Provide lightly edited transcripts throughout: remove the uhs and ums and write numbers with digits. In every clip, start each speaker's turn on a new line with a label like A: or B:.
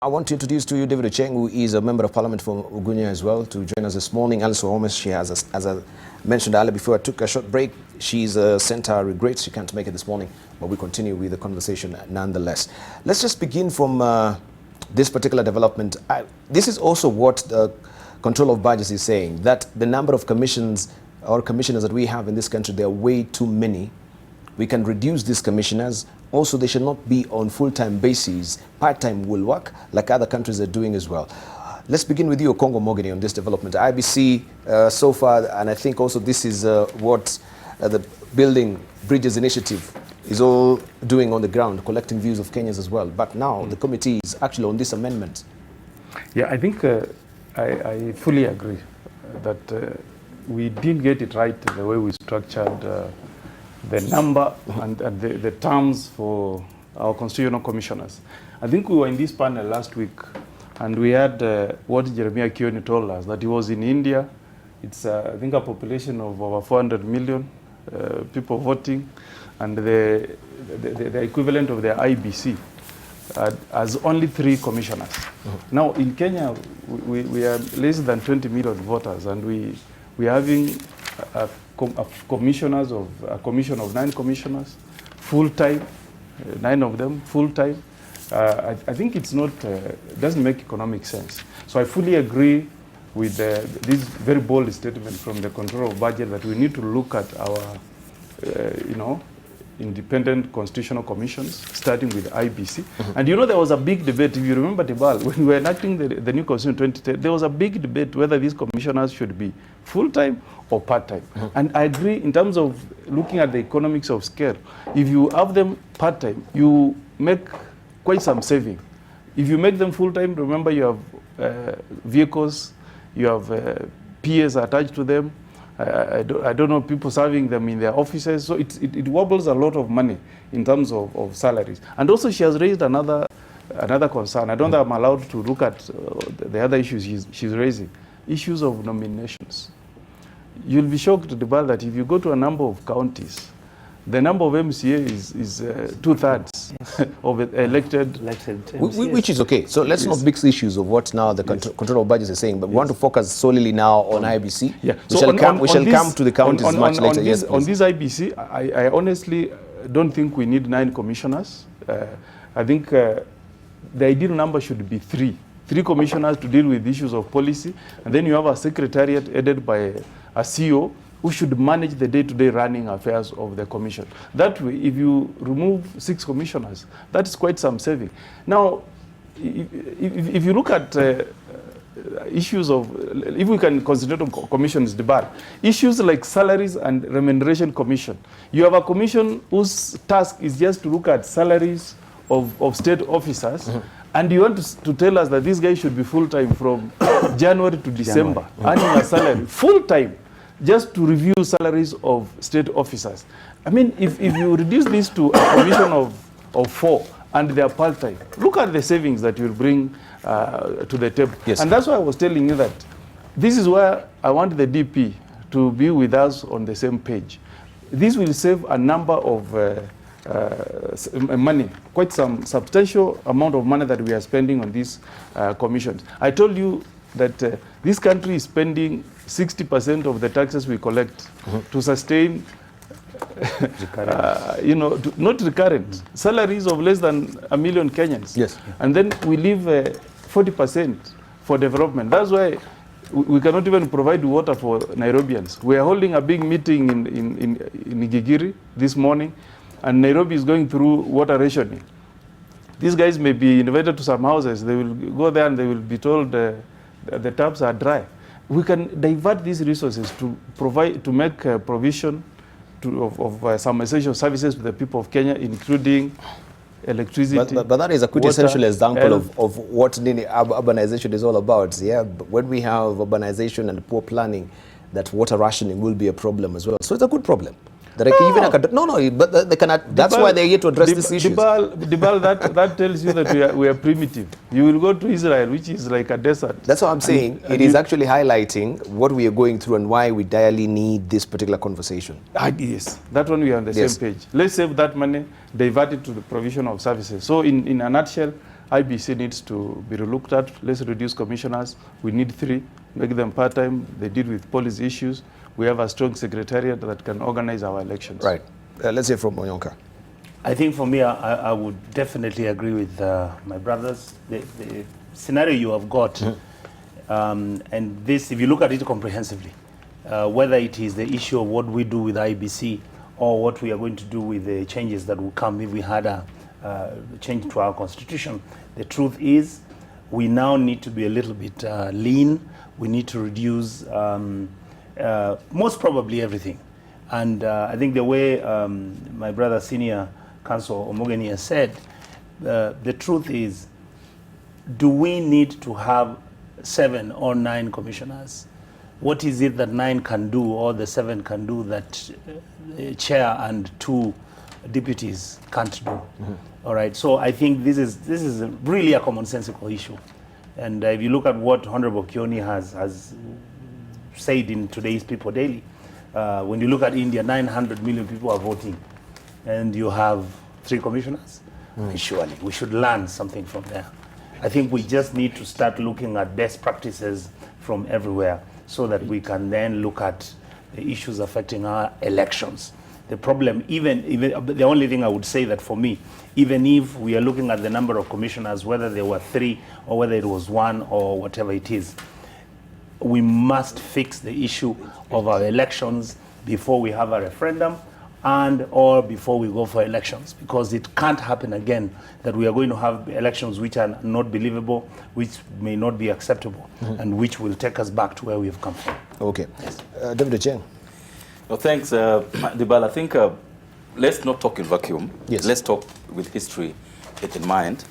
A: I want to introduce to you David Ocheng, who is a member of parliament from Ugunya as well, to join us this morning. Also, Holmes, she has, as I mentioned earlier before I took a short break, she's sent her regrets. She can't make it this morning, but we continue with the conversation nonetheless. Let's just begin from this particular development. This is also what the control of budgets is saying, that the number of commissions or commissioners that we have in this country, there are way too many. We can reduce these commissioners. Also, they should not be on full-time basis. Part-time will work, like other countries are doing as well. Let's begin with you, Congo Mogini, on this development. IEBC so far, and I think also this is what the Building Bridges Initiative is all doing on the ground, collecting views of Kenyans as well. But now the committee is actually on this amendment.
B: Yeah, I think I fully agree that we didn't get it right the way we structured the number and the terms for our constitutional commissioners. I think we were in this panel last week and we had what Jeremiah Kioni told us, that he was in India. It's I think a population of over 400 million people voting, and the equivalent of the IEBC has only 3 commissioners. Now in Kenya we are less than 20 million voters, and we are having a commission of 9 commissioners, full-time, 9 of them full-time. I think it's not, doesn't make economic sense. So I fully agree with this very bold statement from the control of budget that we need to look at our, independent constitutional commissions, starting with IEBC. And there was a big debate, if you remember, Tibal, when we were enacting the new constitution in 2010, there was a big debate whether these commissioners should be full-time or part-time. And I agree in terms of looking at the economics of scale. If you have them part-time, you make quite some saving. If you make them full-time, remember you have vehicles, you have PAs attached to them. I don't know, people serving them in their offices. So it wobbles a lot of money in terms of salaries. And also she has raised another concern. I don't know if I'm allowed to look at the other issues she's raising. Issues of nominations. You'll be shocked, Debal, that if you go to a number of counties, the number of MCA is 2/3 of elected.
A: Which is okay. So let's not mix issues of what now the control of budgets is saying, but we want to focus solely now on IEBC.
B: Yeah.
A: We shall come to the counties much later. Yes,
B: on this IEBC, I honestly don't think we need 9 commissioners. I think the ideal number should be 3. 3 commissioners to deal with issues of policy, and then you have a secretariat headed by a CEO who should manage the day-to-day running affairs of the commission. That way, if you remove 6 commissioners, that is quite some saving. Now, if you look at issues of, if we can concentrate on commissions, the bar, issues like salaries and remuneration commission. You have a commission whose task is just to look at salaries of state officers, and you want to tell us that these guys should be full-time from January to December, earning a salary, full-time, just to review salaries of state officers. I mean, if you reduce this to a commission of 4 and they are part-time, look at the savings that you'll bring to the table. Yes. And that's why I was telling you that this is where I want the DP to be with us on the same page. This will save a number of money, quite some substantial amount of money that we are spending on these commissions. I told you that this country is spending 60% of the taxes we collect to sustain, not recurrent, salaries of less than 1 million Kenyans. Yes. And then we leave 40% for development. That's why we cannot even provide water for Nairobians. We are holding a big meeting in Gigiri this morning, and Nairobi is going through water rationing. These guys may be invited to some houses. They will go there and they will be told the taps are dry. We can divert these resources to make provision of some essential services to the people of Kenya, including electricity.
A: But that is a quintessential example of what urbanization is all about. Yeah, but when we have urbanization and poor planning, that water rationing will be a problem as well. So it's a good problem. That but they cannot. That's why they're here to address this issue.
B: That tells you that we are primitive. You will go to Israel, which is like a desert.
A: That's what I'm saying. It is actually highlighting what we are going through and why we direly need this particular conversation.
B: Yes, that one we are on the same page. Let's save that money, divert it to the provision of services. So in a nutshell, IEBC needs to be relooked at. Let's reduce commissioners. We need 3, make them part-time. They deal with policy issues. We have a strong secretariat that can organize our elections.
A: Right. Let's hear from Onyonka.
C: I think for me, I would definitely agree with my brothers. The scenario you have got, and this, if you look at it comprehensively, whether it is the issue of what we do with IEBC or what we are going to do with the changes that will come if we had a change to our constitution, the truth is we now need to be a little bit lean. We need to reduce most probably everything. And I think the way my brother senior Council Omogeni has said, the truth is, do we need to have 7 or 9 commissioners? What is it that 9 can do or the 7 can do that the chair and 2 deputies can't do? All right, so I think this is really a commonsensical issue. And if you look at what Honorable Kioni has said in today's People Daily, when you look at India, 900 million people are voting, and you have 3 commissioners. Surely we should learn something from there. I think we just need to start looking at best practices from everywhere so that we can then look at the issues affecting our elections. The problem, even the only thing I would say that for me, even if we are looking at the number of commissioners, whether there were 3 or whether it was 1 or whatever it is, we must fix the issue of our elections before we have a referendum and or before we go for elections, because it can't happen again that we are going to have elections which are not believable, which may not be acceptable, and which will take us back to where we have come from.
A: Okay. Yes. David Chen.
D: Well, thanks, Dibal. I think let's not talk in vacuum.
A: Yes.
D: Let's talk with history in mind.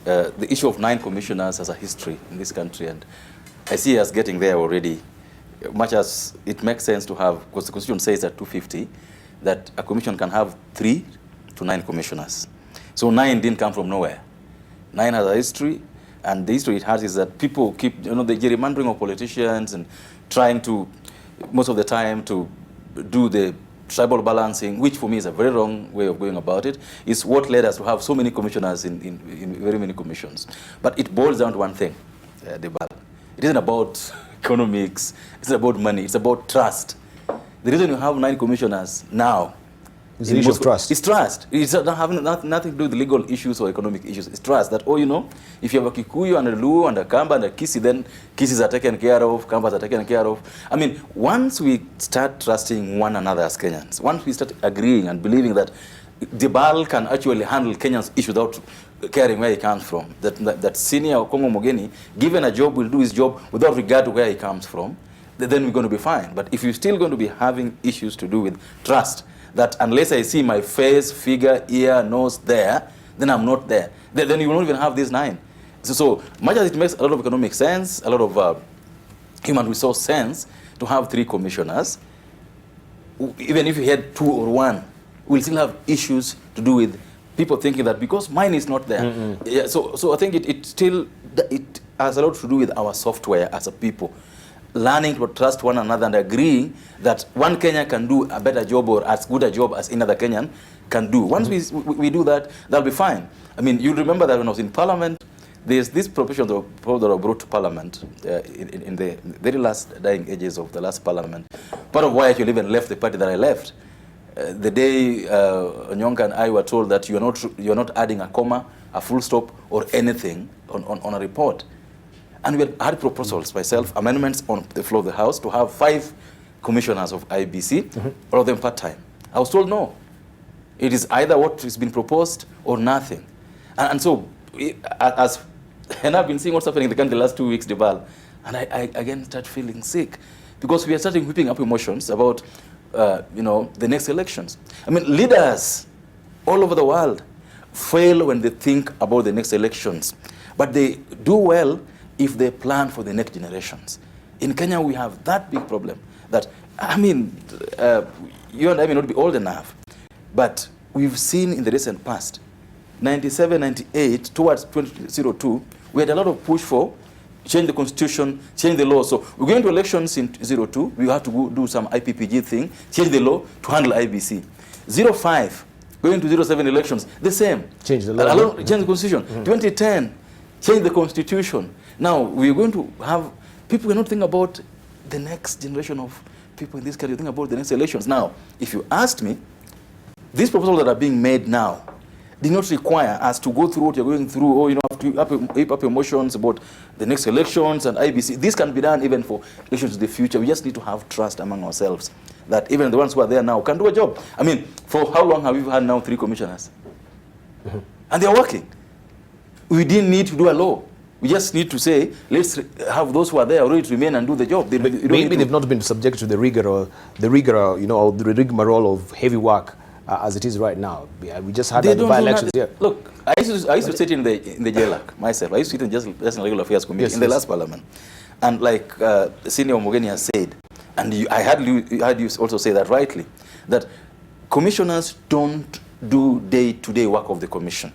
D: The issue of 9 commissioners has a history in this country, and I see us getting there already. Much as it makes sense to have, because the Constitution says at 250, that a commission can have 3 to 9 commissioners. So 9 didn't come from nowhere. 9 has a history, and the history it has is that people keep, the gerrymandering of politicians and trying to, most of the time, to do the tribal balancing, which for me is a very wrong way of going about it, is what led us to have so many commissioners in very many commissions. But it boils down to one thing, Debal. It isn't about economics, it's about money, it's about trust. The reason you have 9 commissioners now
A: is the issue of trust.
D: It's trust. It's not having nothing to do with legal issues or economic issues. It's trust that, if you have a Kikuyu and a Luo and a Kamba and a Kisi, then Kisis are taken care of, Kambas are taken care of. I mean, once we start trusting one another as Kenyans, once we start agreeing and believing that Dibal can actually handle Kenyans' issue without caring where he comes from, that senior Kongo Mogeni, given a job, will do his job without regard to where he comes from, then we're going to be fine. But if you're still going to be having issues to do with trust, that unless I see my face, figure, ear, nose there, then I'm not there. Then you won't even have these 9. So much as it makes a lot of economic sense, a lot of human resource sense to have 3 commissioners, even if you had 2 or 1, we'll still have issues to do with people thinking that because mine is not there. Yeah, so I think it has a lot to do with our software as a people. Learning to trust one another and agreeing that one Kenyan can do a better job or as good a job as another Kenyan can do. Once we do that, that'll be fine. I mean, you remember that when I was in Parliament, there's this provision that I brought to Parliament in the very last dying ages of the last Parliament. Part of why I actually even left the party that I left. The day Onyonka and I were told that you're not adding a comma, a full stop, or anything on a report. And we had proposals, myself, amendments on the floor of the House to have 5 commissioners of IEBC, all of them part-time. I was told no. It is either what has been proposed or nothing. And so, and I've been seeing what's happening in the country the last 2 weeks, Debal, and I again start feeling sick because we are starting whipping up emotions about, the next elections. I mean, leaders all over the world fail when they think about the next elections, but they do well if they plan for the next generations. In Kenya, we have that big problem that, you and I may not be old enough, but we've seen in the recent past, 97, 98, towards 2002, we had a lot of push for change the constitution, change the law. So we're going to elections in 02, we have to go do some IPPG thing, change the law to handle IBC. 05, going to 07 elections, the same.
A: Change the law.
D: Change the constitution. 2010, change the constitution. Now, we're going to have, people cannot think about the next generation of people in this country, think about the next elections. Now, if you asked me, these proposals that are being made now did not require us to go through what you're going through, or have to heap up emotions about the next elections and IEBC. This can be done even for elections in the future. We just need to have trust among ourselves that even the ones who are there now can do a job. I mean, for how long have we had now 3 commissioners? And they're working. We didn't need to do a law. We just need to say, let's have those who are there already to remain and do the job.
A: Maybe they've not been subject to the rigor, or the rigmarole of heavy work as it is right now. We just had the by-elections here.
D: Look, I used to sit in the JLAC myself. I used to sit in just in Legal Affairs Committee in the last parliament. And like Senior Mogeni has said, and I heard you also say that rightly, that commissioners don't do day-to-day work of the commission.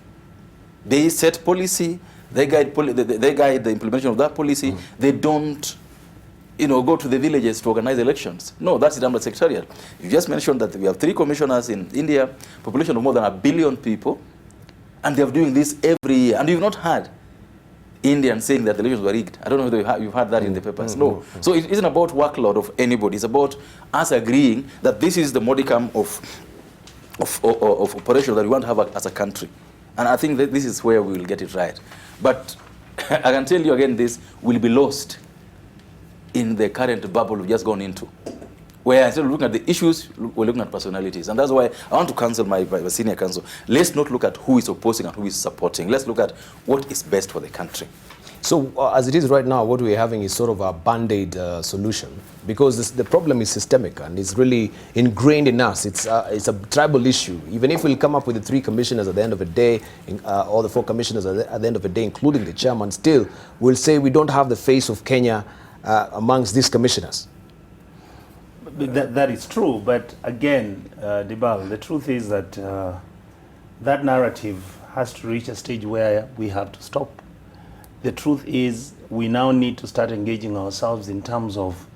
D: They set policy, they guide the implementation of that policy. They don't go to the villages to organize elections. No, that's the Secretariat. You just mentioned that we have 3 commissioners in India, population of more than 1 billion people, and they're doing this every year. And you've not heard Indians saying that the elections were rigged. I don't know whether you've heard that in the papers. No. So it isn't about workload of anybody. It's about us agreeing that this is the modicum of operation that we want to have as a country. And I think that this is where we will get it right. But I can tell you again, this will be lost in the current bubble we've just gone into, where instead of looking at the issues, we're looking at personalities. And that's why I want to counsel my senior counsel, let's not look at who is opposing and who is supporting. Let's look at what is best for the country.
A: So as it is right now, what we're having is sort of a band-aid solution, because the problem is systemic and it's really ingrained in us. It's a tribal issue. Even if we'll come up with the 3 commissioners at the end of the day, or the 4 commissioners at the end of the day, including the chairman, still we'll say we don't have the face of Kenya amongst these commissioners.
C: That is true, but again, Dibal, the truth is that that narrative has to reach a stage where we have to stop. The truth is we now need to start engaging ourselves in terms of,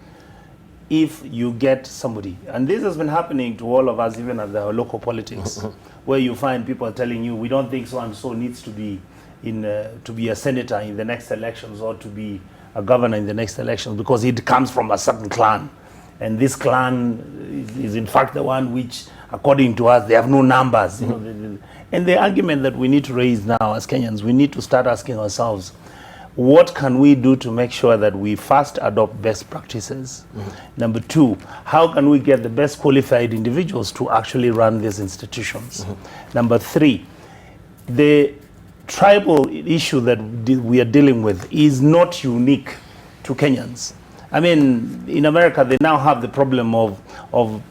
C: if you get somebody, and this has been happening to all of us even at our local politics, where you find people telling you, we don't think so and so needs to be to be a senator in the next elections, or to be a governor in the next elections, because it comes from a certain clan. And this clan is in fact the one which, according to us, they have no numbers. And the argument that we need to raise now as Kenyans, we need to start asking ourselves, what can we do to make sure that we first adopt best practices? Number 2, how can we get the best qualified individuals to actually run these institutions? Number 3, the tribal issue that we are dealing with is not unique to Kenyans. I mean, in America, they now have the problem of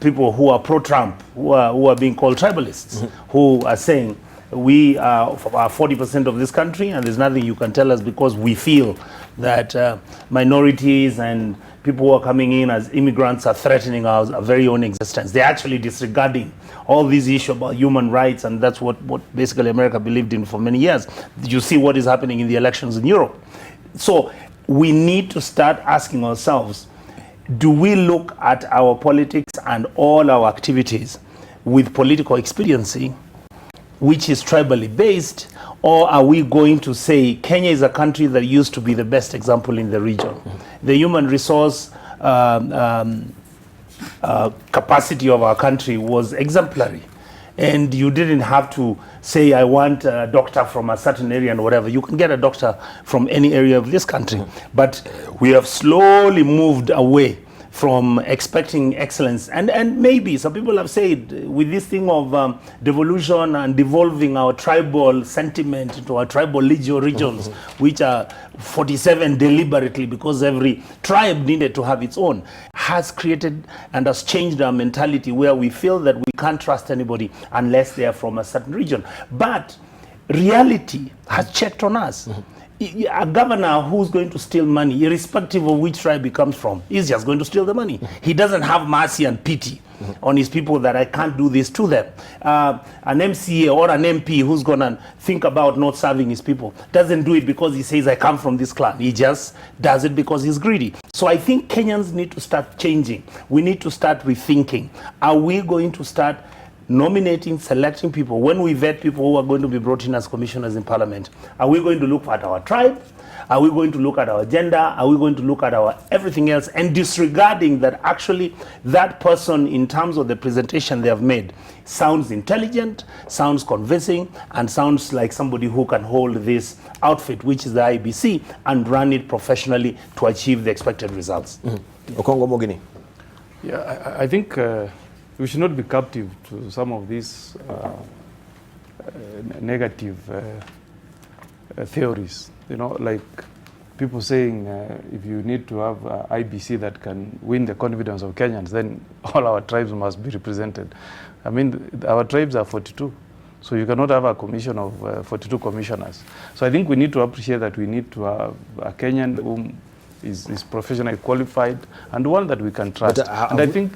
C: people who are pro-Trump, who are being called tribalists, who are saying, we are 40% of this country, and there's nothing you can tell us, because we feel that minorities and people who are coming in as immigrants are threatening our very own existence. They're actually disregarding all these issues about human rights, and that's what basically America believed in for many years. You see what is happening in the elections in Europe. So we need to start asking ourselves, do we look at our politics and all our activities with political expediency, which is tribally based, or are we going to say Kenya is a country that used to be the best example in the region? The human resource capacity of our country was exemplary. And you didn't have to say, I want a doctor from a certain area and whatever. You can get a doctor from any area of this country. But we have slowly moved away from expecting excellence. And maybe some people have said, with this thing of devolution and devolving our tribal sentiment into our tribal regions, which are 47 deliberately, because every tribe needed to have its own, has created and has changed our mentality, where we feel that we can't trust anybody unless they are from a certain region. But reality has checked on us. A governor who's going to steal money, irrespective of which tribe he comes from, is just going to steal the money. He doesn't have mercy and pity on his people, that I can't do this to them. An MCA or an MP who's going to think about not serving his people doesn't do it because he says, I come from this clan. He just does it because he's greedy. So I think Kenyans need to start changing. We need to start rethinking. Are we going to start nominating, selecting people, when we vet people who are going to be brought in as commissioners in Parliament, are we going to look at our tribe? Are we going to look at our gender? Are we going to look at our everything else, and disregarding that actually that person, in terms of the presentation they have made, sounds intelligent, sounds convincing, and sounds like somebody who can hold this outfit, which is the IEBC, and run it professionally to achieve the expected results.
A: Okongo Mogini.
B: Yeah, I think we should not be captive to some of these negative theories. You know, like people saying if you need to have IEBC that can win the confidence of Kenyans, then all our tribes must be represented. I mean, our tribes are 42, so you cannot have a commission of 42 commissioners. So I think we need to appreciate that we need to have a Kenyan who is professionally qualified and one that we can trust.
A: But,
B: and I think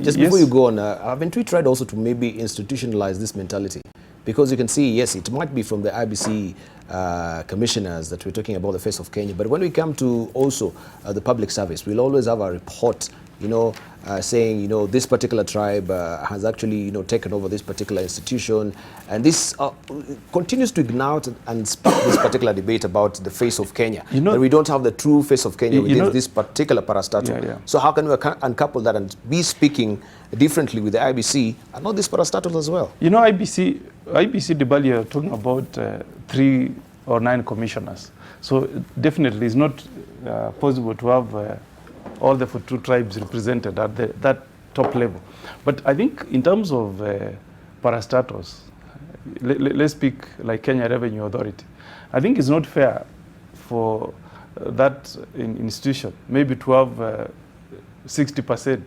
A: just before you go on, haven't we tried also to maybe institutionalize this mentality? Because you can see, yes, it might be from the IEBC commissioners that we're talking about the face of Kenya, but when we come to also the public service, we'll always have a report, you know, saying, you know, this particular tribe has actually, you know, taken over this particular institution, and this continues to ignite and spark this particular debate about the face of Kenya. You know, that we don't have the true face of Kenya within this particular parastatal. Yeah. So how can we uncouple that and be speaking differently with the IEBC and not this parastatal as well? You know,
B: IEBC Dibali, you're talking about 3 or 9 commissioners. So definitely it's not possible to have all the 42 tribes represented at that top level. But I think in terms of parastatals, let's speak like Kenya Revenue Authority. I think it's not fair for that institution maybe to have 60%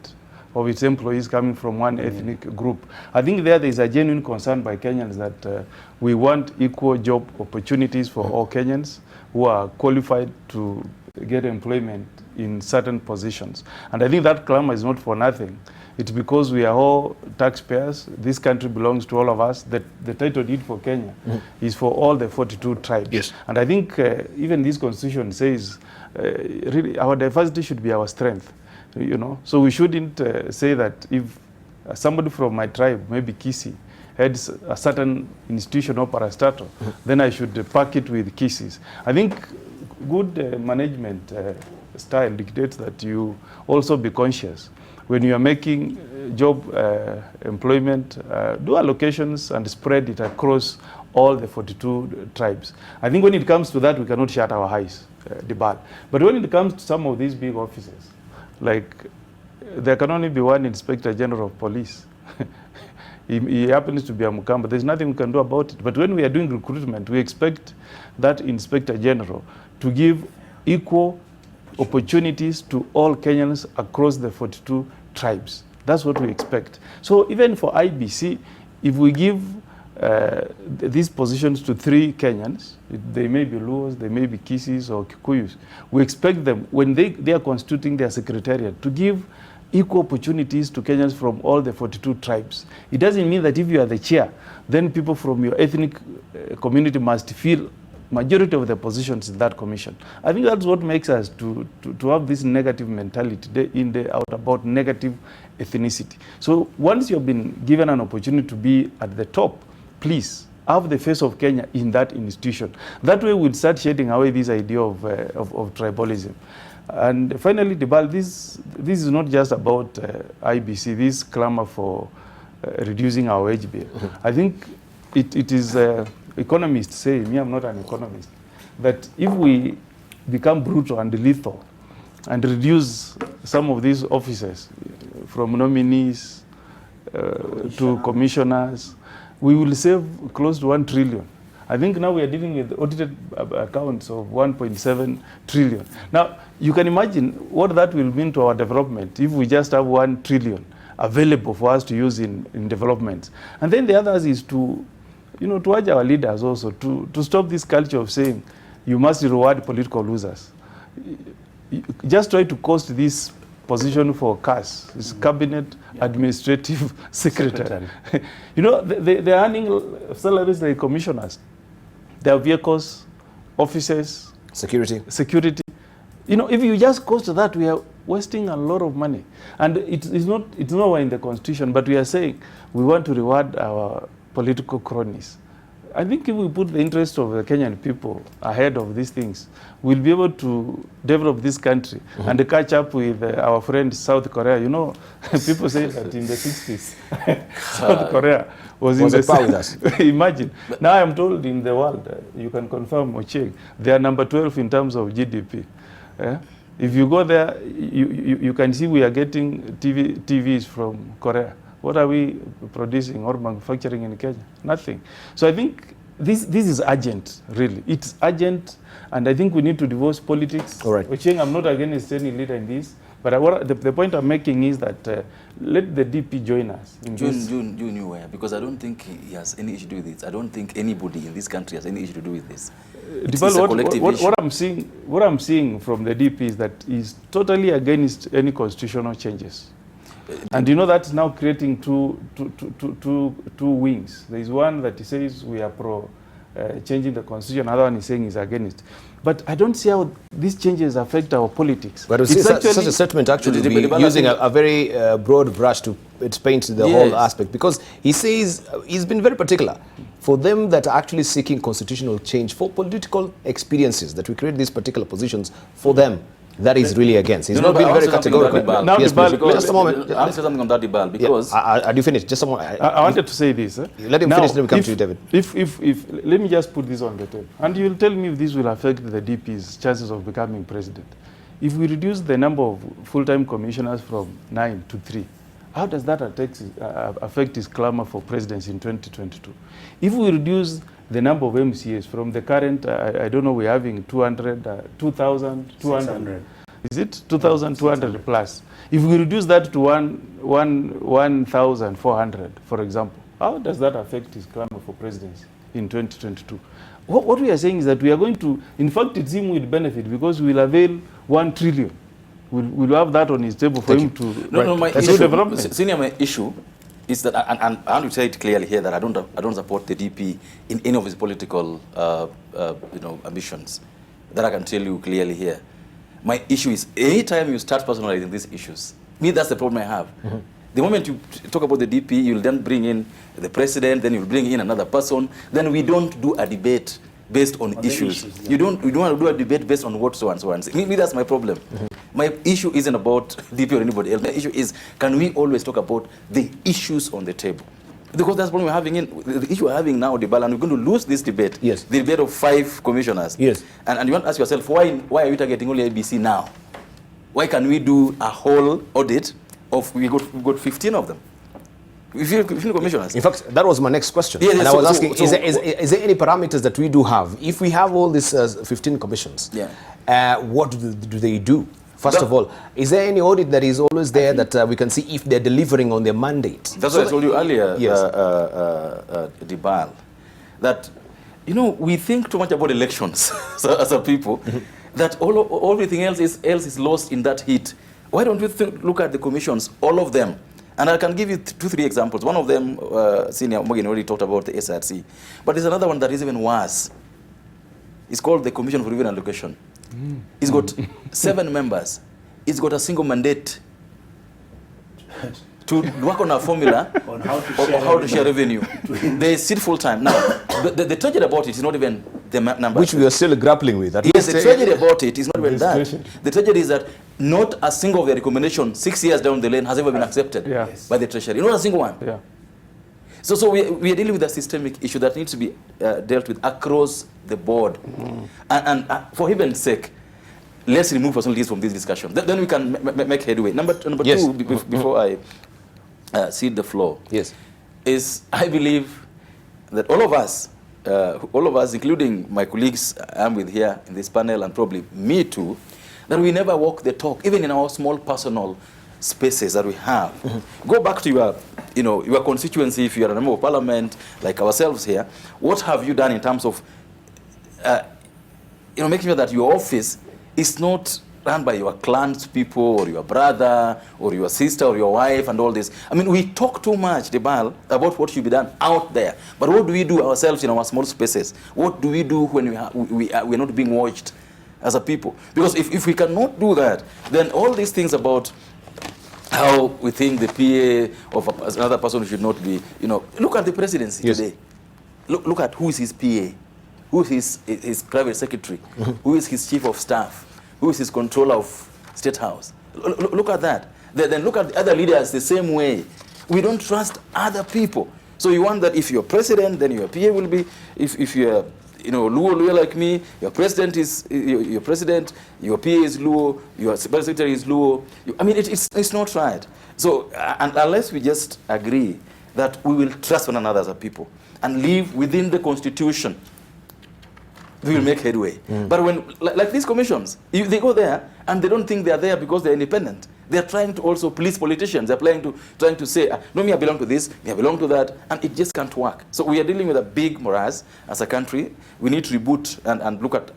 B: of its employees coming from one ethnic group. I think there is a genuine concern by Kenyans that we want equal job opportunities for all Kenyans who are qualified to get employment in certain positions. And I think that clamor is not for nothing. It's because we are all taxpayers. This country belongs to all of us. The title deed for Kenya is for all the 42 tribes. Yes. And I think even this constitution says really our diversity should be our strength. You know, so we shouldn't say that if somebody from my tribe, maybe Kisi, heads a certain institution or parastatal, then I should pack it with Kisis. I think good management style dictates that you also be conscious when you are making job employment, do allocations and spread it across all the 42 tribes. I think when it comes to that, we cannot shut our eyes, Dibal. But when it comes to some of these big offices, like there can only be one Inspector General of Police. He happens to be a Mukamba. There's nothing we can do about it. But when we are doing recruitment, we expect that Inspector General to give equal opportunities to all Kenyans across the 42 tribes. That's what we expect. So even for IEBC, if we give these positions to 3 Kenyans, they may be Luos, they may be Kisis or Kikuyus, we expect them, when they are constituting their secretariat, to give equal opportunities to Kenyans from all the 42 tribes. It doesn't mean that if you are the chair, then people from your ethnic community must fill majority of the positions in that commission. I think that's what makes us to have this negative mentality about negative ethnicity. So once you've been given an opportunity to be at the top, please have the face of Kenya in that institution. That way we'll start shedding away this idea of tribalism. And finally, Dibal, this is not just about IEBC, this clamor for reducing our wage bill. I think it is economists say, me I'm not an economist, that if we become brutal and lethal and reduce some of these offices from nominees to commissioners, we will save close to 1 trillion. I think now we are dealing with audited accounts of 1.7 trillion. Now, you can imagine what that will mean to our development if we just have 1 trillion available for us to use in development. And then the others is to, to urge our leaders also to stop this culture of saying you must reward political losers. Just try to cost this position for CAS, this Cabinet Administrative Secretary. They're earning salaries like commissioners. Their vehicles, offices,
A: security.
B: You know, if you just cost that, we are wasting a lot of money. And it's nowhere in the constitution, but we are saying we want to reward our political cronies. I think if we put the interest of the Kenyan people ahead of these things, we'll be able to develop this country and catch up with our friend South Korea. You know, people say that in the 60s, South Korea was in the
A: power with us.
B: Imagine. Now I'm told in the world, you can confirm, Ocheng, they are number 12 in terms of GDP. If you go there, you can see we are getting TVs from Korea. What are we producing or manufacturing in Kenya? Nothing. So I think this is urgent, really. It's urgent, and I think we need to divorce politics.
A: All right.
B: Ocheng, I'm not against any leader in this, but the point I'm making is that let the DP join us. In
D: June, where? Because I don't think he has any issue to do with this. I don't think anybody in this country has any issue to do with this.
B: What I'm seeing from the DP is that he's totally against any constitutional changes. And you know that's now creating two wings. There is one that he says we are pro changing the constitution, another one is saying he's against. But I don't see how these changes affect our politics.
A: But such a statement actually be using a very broad brush to paint the whole aspect, because he says he's been very particular for them that are actually seeking constitutional change for political experiences, that we create these particular positions for them. That is really against. He's not being very categorical.
B: Now,
A: yes, just a moment.
D: I'll say something on that, Dibal, because...
A: Are you finished? Just a moment.
B: I wanted to say this.
A: Let him finish, then we come to you, David.
B: Let me just put this on the table. And you'll tell me if this will affect the DP's chances of becoming president. If we reduce the number of full-time commissioners from 9 to 3, how does that affect his clamor for presidency in 2022? If we reduce the number of MCAs from the current, I don't know, we're having 2,200. Is it 2,200 plus? If we reduce that to 1,400, for example, how does that affect his clamor for presidency in 2022? What we are saying is that we are going to, in fact, it's him will benefit because we will avail 1 trillion. We'll have that on his table for him to
D: my issue is that, and I want to say it clearly here, that I don't support the DP in any of his political ambitions. That I can tell you clearly here. My issue is anytime you start personalizing these issues, that's the problem I have. The moment you talk about the DP, you'll then bring in the president, then you'll bring in another person. Then we don't do a debate based on issues. You don't want to do a debate based on what so and so and so. That's my problem. My issue isn't about DP or anybody else. My issue is, can we always talk about the issues on the table? Because that's what we're having the issue we're having now, Dibala, and we're going to lose this debate.
A: Yes.
D: The debate of 5 commissioners.
A: Yes.
D: And you want to ask yourself, why are we targeting only IEBC now? Why can we do a whole audit of, we got 15 of them? 15 commissioners.
A: In fact, that was my next question.
D: Yeah,
A: and I was asking, is there any parameters that we do have? If we have all these 15 commissions, what do they do? First of all, is there any audit that is always there that we can see if they're delivering on their mandate? That's
D: what I told you earlier, Dibal, that, we think too much about elections as a people, that everything else is lost in that heat. Why don't we look at the commissions, all of them? And I can give you 2-3 examples. One of them, Senior Morgan already talked about the SRC. But there's another one that is even worse. It's called the Commission for Review and Allocation. It's got 7 members. It's got a single mandate to work on a formula
C: on how to
D: share revenue. They sit full time. Now, the tragedy about it is not even the number.
A: Which we are still grappling with.
D: Yes, the tragedy about it is not even that. The tragedy is that not a single of the recommendations 6 years down the lane has ever been accepted by the Treasury. Not a single one.
B: Yeah.
D: So we are dealing with a systemic issue that needs to be dealt with across the board. And for heaven's sake, let's remove personalities from this discussion. Then we can make headway. Number 2, before I cede the floor, is I believe that all of us, including my colleagues I'm with here in this panel, and probably me too, that we never walk the talk, even in our small personal spaces that we have. Go back to your constituency. If you are a member of parliament like ourselves here, what have you done in terms of making sure that your office is not run by your clan's people or your brother or your sister or your wife and all this? I mean, we talk too much, Dibal, about what should be done out there. But what do we do ourselves in our small spaces? What do we do when we're not being watched as a people. Because if we cannot do that, then all these things about how we think the PA of another person should not be, look at the presidency today. Look at who is his PA, who is his private secretary, who is his chief of staff, who is his controller of State House. Look at that. Then look at the other leaders the same way. We don't trust other people. So you want that if you're president, then your PA will be, if you're Luo like me, your president is your president, your PA is Luo, your secretary is Luo. I mean, it's not right. So and unless we just agree that we will trust one another as a people and live within the Constitution, we will make headway. But when, like these commissions, they go there and they don't think they are there because they're independent. They're trying to also police politicians. They're trying to say, no, me I belong to this, me I belong to that, and it just can't work. So we are dealing with a big morass as a country. We need to reboot and look at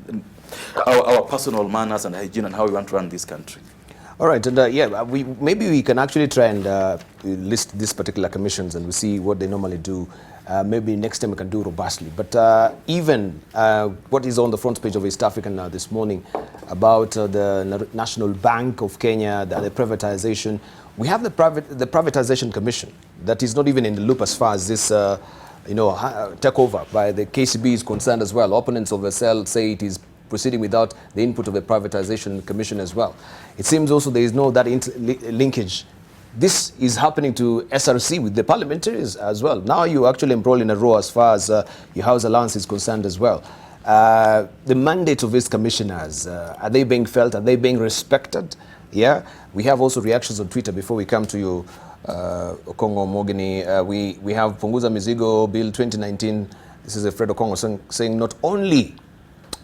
D: our personal manners and hygiene and how we want to run this country.
A: All right, and maybe we can actually try and list these particular commissions and we see what they normally do. Maybe next time we can do robustly. But even what is on the front page of East African this morning about the National Bank of Kenya, the privatization. We have the privatization commission that is not even in the loop as far as this takeover by the KCB is concerned as well. Opponents of the cell say it is proceeding without the input of the privatization commission as well. It seems also there is no that linkage. This is happening to SRC with the parliamentaries as well. Now you actually embroil in a row as far as your house allowance is concerned as well. The mandate of these commissioners, are they being felt? Are they being respected? Yeah. We have also reactions on Twitter before we come to you, Okongo Mogini. We have Punguza Mizigo Bill 2019. This is Fred Okongo saying not only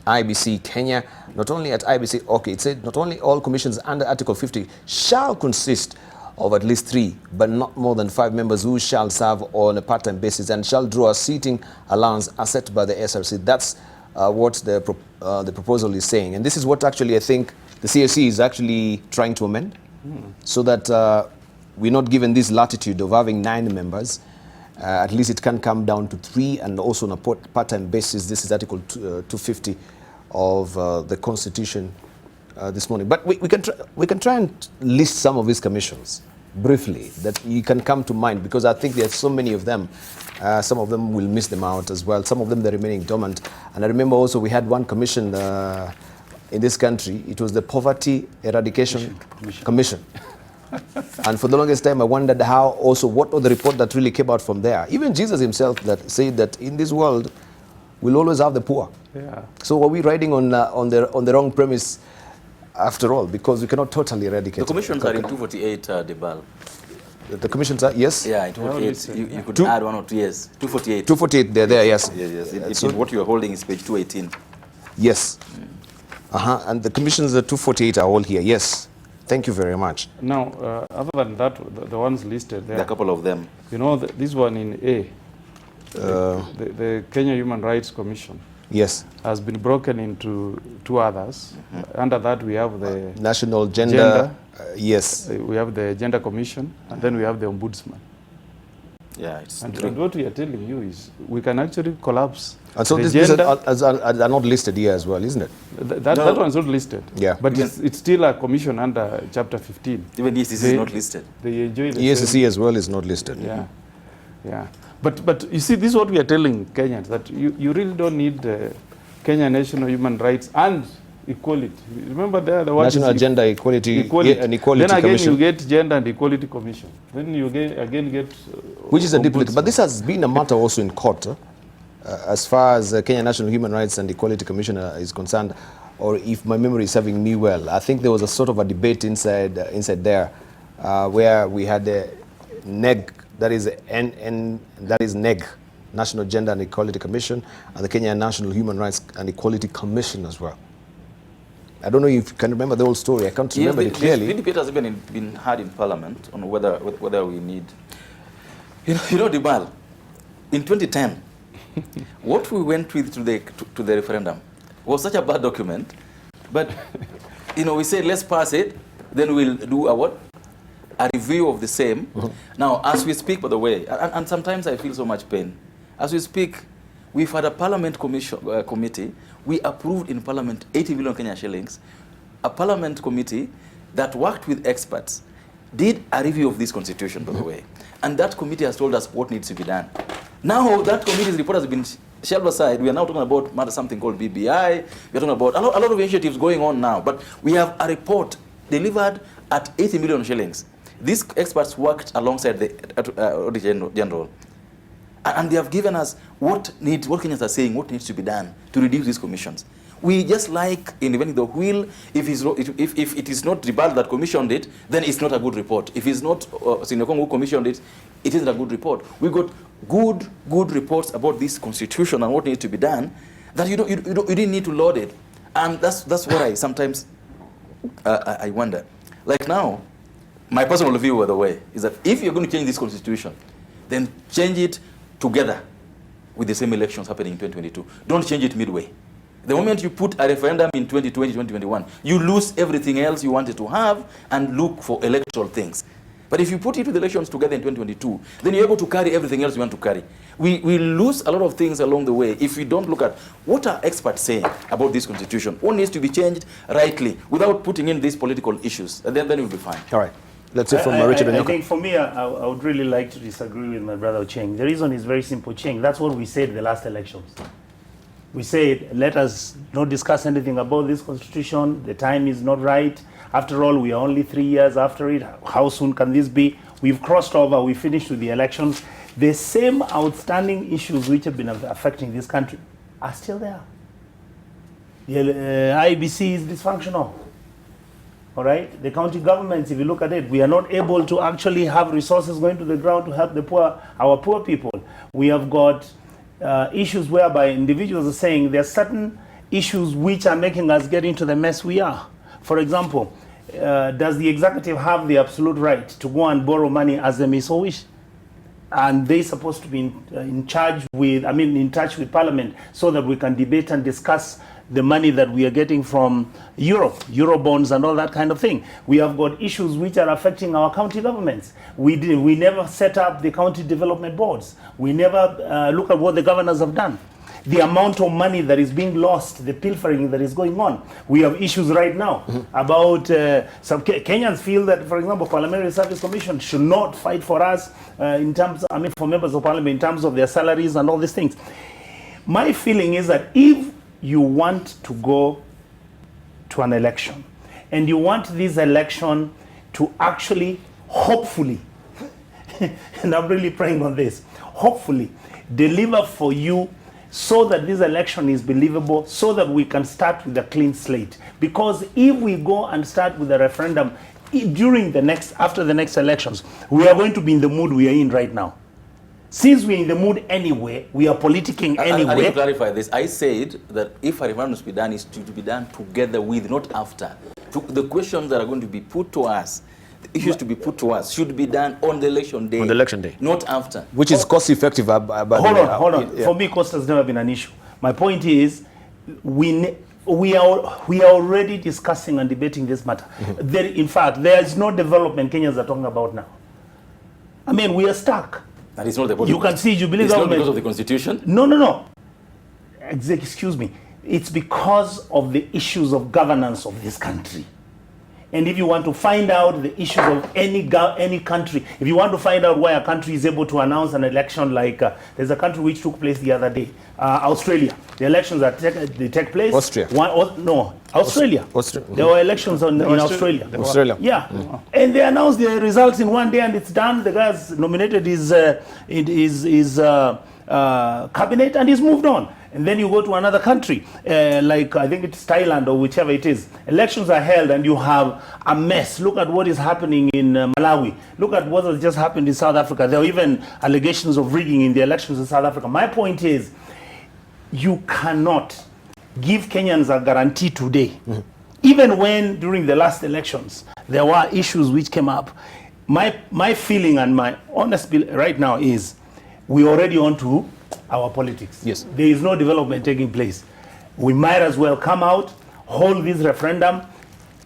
A: IEBC Kenya, not only at IEBC, okay, it said not only all commissions under Article 50 shall consist of at least 3, but not more than 5 members who shall serve on a part-time basis and shall draw a seating allowance as set by the SRC. That's what the proposal is saying. And this is what actually I think the CSC is actually trying to amend, so that we're not given this latitude of having 9 members. At least it can come down to 3, and also on a part-time basis. This is Article 250 of the Constitution this morning. But we can try and list some of these commissions briefly that you can come to mind, because I think there's so many of them. Some of them will miss them out as well. Some of them they're remaining dormant. And I remember also we had one commission in this country. It was the Poverty Eradication Commission. And for the longest time I wondered what was the report that really came out from there. Even Jesus himself that said that in this world we'll always have the poor. Yeah. So are we riding on the wrong premise after all, because we cannot totally eradicate.
D: The commissions are in 248, Debal.
A: The commissions are, yes?
D: Yeah, in 248. You could add 1 or 2 years. 248.
A: 248, they're there, yes.
D: Yes. So what you are holding is page 218.
A: Yes. And the commissions at 248 are all here, yes. Thank you very much.
B: Now, other than that, the ones listed there.
D: There are a couple of them.
B: You know, this one in A, the Kenya Human Rights Commission.
A: Yes.
B: Has been broken into 2 others. Under that we have the
A: National Gender. Yes.
B: We have the Gender Commission, and then we have the Ombudsman.
D: Yeah, it's
B: and what we are telling you is we can actually collapse.
A: And so these are not listed here as well, isn't it?
B: That one's not listed.
A: Yeah.
B: But it's still a commission under Chapter 15.
D: Even the ECC is not listed.
B: They enjoy the
A: ECC as well is not listed.
B: Yeah. Yeah. But you see, this is what we are telling Kenyans, that you really don't need Kenya National Human Rights and Equality. Remember there the
A: National Agenda Equality and Equality
B: then again
A: Commission.
B: You get Gender and Equality Commission. Then you again get
A: which is a duplicate. But this has been a matter also in court as far as Kenya National Human Rights and Equality Commission is concerned, or if my memory is serving me well. I think there was a sort of a debate inside there where we had the NEG, that is NEG, National Gender and Equality Commission, and the Kenya National Human Rights and Equality Commission as well. I don't know if you can remember the whole story. I can't remember it clearly.
D: The debate has even been had in Parliament on whether we need. You know, Dibal, in 2010, what we went with to the referendum was such a bad document, but we said let's pass it, then we'll do a review of the same. Now, as we speak, by the way, and sometimes I feel so much pain. As we speak, We've had a parliament committee. We approved in parliament 80 million Kenya shillings. A parliament committee that worked with experts did a review of this constitution, by the way. And that committee has told us what needs to be done. Now that committee's report has been shelved aside. We are now talking about something called BBI. We are talking about a lot of initiatives going on now. But we have a report delivered at 80 million shillings. These experts worked alongside the Auditor General. And they have given us what Kenyans are saying, what needs to be done to reduce these commissions. We just like inventing the wheel. If it is not Ribal that commissioned it, then it's not a good report. If it's not Sinekong who commissioned it, it isn't a good report. We got good reports about this constitution and what needs to be done that you didn't need to load it. And that's what I sometimes I wonder. Like now, my personal view, by the way, is that if you're going to change this constitution, then change it together with the same elections happening in 2022. Don't change it midway. The moment you put a referendum in 2020, 2021, you lose everything else you wanted to have and look for electoral things. But if you put it with elections together in 2022, then you're able to carry everything else you want to carry. We lose a lot of things along the way if we don't look at what are experts saying about this constitution, what needs to be changed rightly without putting in these political issues, and then we'll be fine.
A: All right. Let's hear from Richard
C: I
A: Onyoka.
C: think for me, I would really like to disagree with my brother Cheng. The reason is very simple, Cheng. That's what we said in the last elections. We said, let us not discuss anything about this constitution. The time is not right. After all, we are only 3 years after it. How soon can this be? We've crossed over. We finished with the elections. The same outstanding issues which have been affecting this country are still there. The IEBC is dysfunctional. All right? The county governments, if you look at it, we are not able to actually have resources going to the ground to help the poor, our poor people. We have got issues whereby individuals are saying there are certain issues which are making us get into the mess we are. For example, does the executive have the absolute right to go and borrow money as they may so wish? And they're supposed to be in touch with Parliament so that we can debate and discuss the money that we are getting from Europe, Euro bonds and all that kind of thing. We have got issues which are affecting our county governments. We never set up the county development boards. We never look at what the governors have done. The amount of money that is being lost, the pilfering that is going on. We have issues right now about some Kenyans feel that, for example, Parliamentary Service Commission should not fight for us for members of Parliament in terms of their salaries and all these things. My feeling is that if you want to go to an election and you want this election to actually, hopefully, and I'm really praying on this, hopefully deliver for you so that this election is believable, so that we can start with a clean slate. Because if we go and start with a referendum after the next elections, we are going to be in the mood we are in right now. Since we're in the mood anyway, we are politicking anyway.
D: I need to clarify this. I said that if a referendum is to be done, it's to be done together with, not after. The questions that are going to be put to us, the issues to be put to us, should be done on the election day.
A: On the election day.
D: Not after.
A: Which is cost effective.
C: Hold on. Yeah. For me, cost has never been an issue. My point is, we are already discussing and debating this matter. In fact, there is no development Kenyans are talking about now. I mean, we are stuck.
D: And it's not the
C: you can see Jubilee
D: it's
C: government.
D: Not because of the constitution?
C: No. Excuse me. It's because of the issues of governance of this country. And if you want to find out the issues of any country, if you want to find out why a country is able to announce an election like there's a country which took place the other day, Australia. The elections that take place.
A: Austria.
C: Australia. There were elections in Australia.
A: Australia.
C: Yeah. And they announced the results in one day and it's done. The guy's nominated his cabinet and he's moved on. And then you go to another country, like I think it's Thailand or whichever it is. Elections are held and you have a mess. Look at what is happening in Malawi. Look at what has just happened in South Africa. There are even allegations of rigging in the elections in South Africa. My point is, you cannot give Kenyans a guarantee today. Even when during the last elections, there were issues which came up. My feeling and my honest feeling right now is, we already on to our politics.
A: Yes.
C: There is no development taking place. We might as well come out, hold this referendum,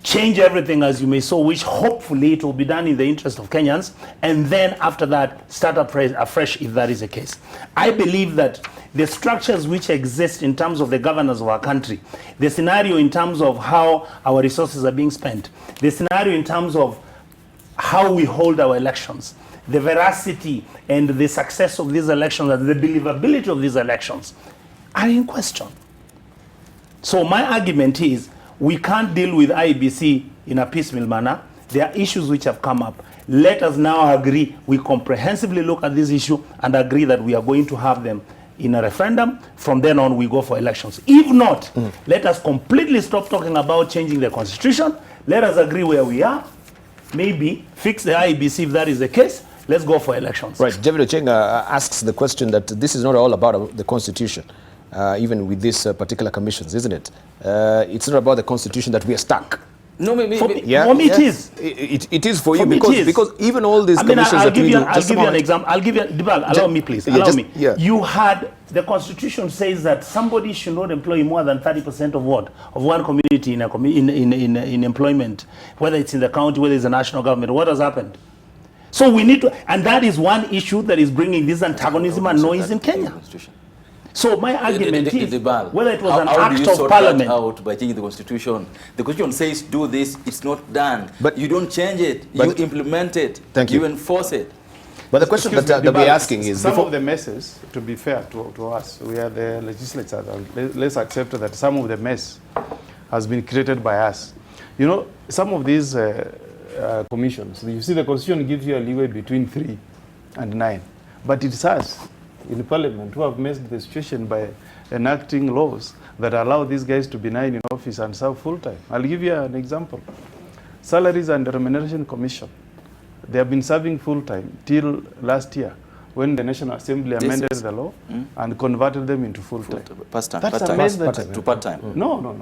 C: change everything as you may so wish. Hopefully it will be done in the interest of Kenyans, and then after that start afresh if that is the case. I believe that the structures which exist in terms of the governance of our country, the scenario in terms of how our resources are being spent, the scenario in terms of how we hold our elections, the veracity and the success of these elections and the believability of these elections are in question. So my argument is we can't deal with IEBC in a piecemeal manner. There are issues which have come up. Let us now agree, we comprehensively look at this issue and agree that we are going to have them in a referendum. From then on, we go for elections. If not, let us completely stop talking about changing the constitution. Let us agree where we are. Maybe fix the IEBC if that is the case. Let's go for elections.
A: Right. David Ochenga asks the question that this is not all about the constitution, even with these particular commissions, isn't it? It's not about the constitution that we are stuck.
D: No, maybe.
C: For me it is.
A: It is for you
C: me
A: because even all these commissions
C: I'll
A: that we do.
C: I'll give you an example. I'll give you, Dibal, allow me please.
A: Yeah,
C: Allow
A: just-
C: me.
A: yeah.
C: You had, the constitution says that somebody should not employ more than 30% of what? Of one community in, in employment, whether it's in the county, whether it's the national government. What has happened? So we need to, and that is one issue that is bringing this antagonism and noise in Kenya. So my argument is, whether it was an act of parliament.
D: Out by changing the constitution. The constitution says do this, it's not done.
A: But
D: you don't change it, you implement it.
A: Thank you.
D: You enforce it.
A: But the question that we're asking is,
B: some of the messes, to be fair to us, we are the legislature. Let's accept that some of the mess has been created by us. You know, some of these commissions, you see the constitution gives you a leeway between 3 and 9. But it's us in Parliament who have messed the situation by enacting laws that allow these guys to be 9 in office and serve full-time. I'll give you an example. Salaries and Remuneration Commission. They have been serving full-time till last year when the National Assembly amended the law and converted them into full-time.
D: Part-time.
B: That's
D: Part-time.
B: amendment.
D: To part-time.
B: No.